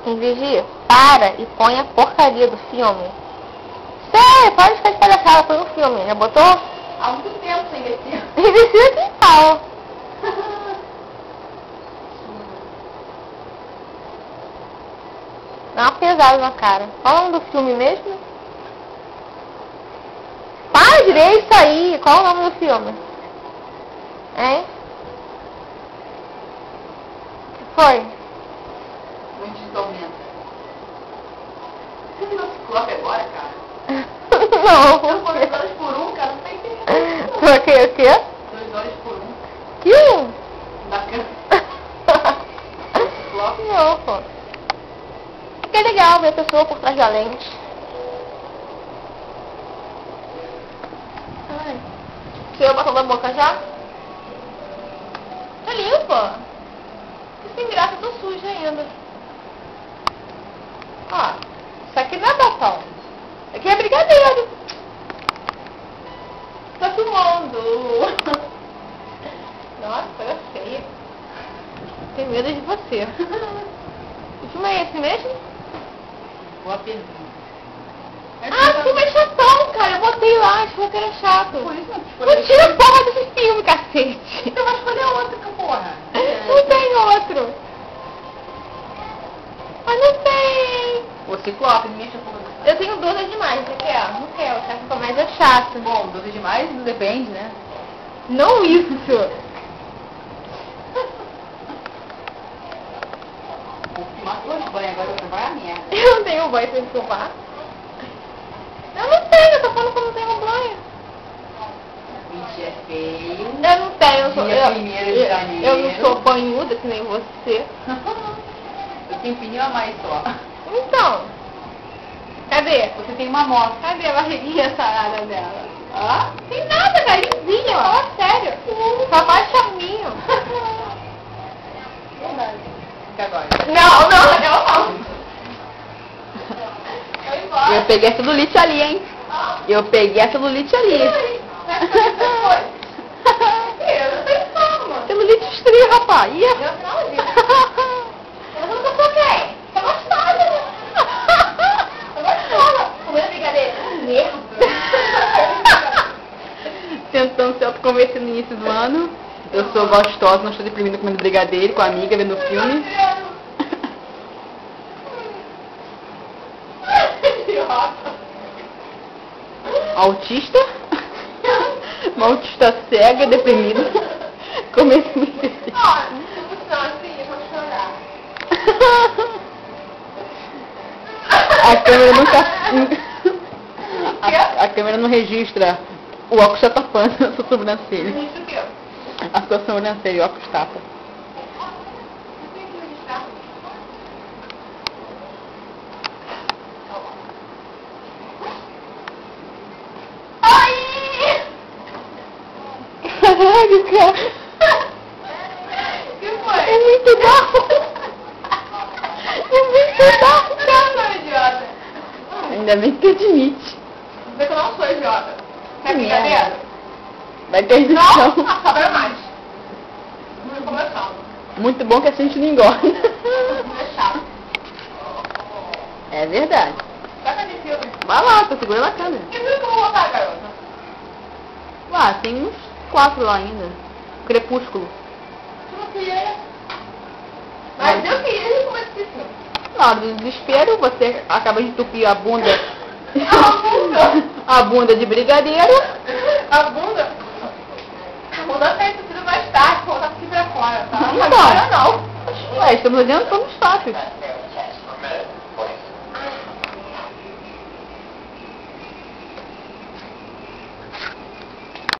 Em Vigia, para e põe a porcaria do filme. Sério, para de ficar de palhaçada, põe um filme. Já botou? Há muito tempo sem investir. Investiu aqui, pau. Dá uma pesada na cara. Qual é o nome do filme mesmo? Para direito isso aí. Qual é o nome do filme? Hein? O que foi? Muito de tormenta. Você viu o Ciclope agora, cara? Não. Eu vou 2 horas por 1, cara. Não tá entendendo. Troquei o quê? 2 horas por 1. Que um? Bacana. Ciclope? Não, pô. Que é legal ver a pessoa por trás da lente. Ai. Tirou o batom da boca já? Tá limpa. Que sem graça, tô suja ainda. Ó, isso aqui não é batom. Isso aqui é brigadeiro. Tá filmando. Nossa, coisa feia. Tenho medo de você. Que filme é esse mesmo? Boa pergunta. Ah, filme é chatão, cara. Eu botei lá, achou que era chato. Por isso não Não tira a porra desse filme, cacete. Então vai escolher outro, porra. Não tem outro. Mas não tem. O Ciclope, ninguém chamou. Eu tenho 12 demais, você quer? Não quer, eu acho comédia chata. Bom, 12 demais não depende, né? Não isso. Matou de banho, agora eu vou trabalhar a merda. Eu não tenho banho pra escovar. Eu não tenho, eu tô falando que eu não tenho banho. Mentira, é feio. Eu não tenho, eu sou... Dia 1º de janeiro. Eu não sou banhuda que nem você. Eu tenho pneu a mais só. Então, cadê? Você tem uma moto. Cadê a barriguinha sarada dela? Hã? Tem nada, cara, lisinha, fala sério. Só faz charminho. Verdade. Fica agora. Não, não. Eu embora. Eu peguei a celulite ali, hein? Eu peguei a celulite ali. Eu não tenho fama. Celulite estria, rapaz. Ih. Eu não vi. Eu nunca sou quem? Tô gostosa. Tô gostosa. Comendo brigadeiro. Merda. Tentando se autoconvencer no início do ano. Eu sou gostosa, não estou deprimida comendo brigadeiro com a amiga, vendo filme. Autista? Uma autista cega, deprimida. Comendo brigadeiro. Ó, se funciona assim, eu vou chorar. A câmera nunca... A câmera não registra. O óculos está tapando a sua sobrancelha. Isso o quê? A sua sobrancelha, o óculos tapa. Ai! Caralho, cara. Que foi? É muito bom. É muito bom, Eu não sou idiota. Ainda bem que admite. Vê que eu não sou idiota. Quer Que brincadeira? merda. Vai ter Não, edição. sobra mais. Vamos começar. Muito bom que a gente não engorda. Vamos deixar. É verdade. Saca de filme. Vai lá, tô segurando a câmera. Que filme que eu vou botar, garota? Ah, tem uns 4 lá ainda. Crepúsculo. Tu não queria. Mas eu queria começar esse filme. Na hora do desespero, você acaba de entupir a bunda. A bunda. A bunda de brigadeiro. A bunda. A bunda tá entupida mais tarde, vou botar aqui pra fora, tá? Não. Agora não. Ué, estamos adiantando os fatos.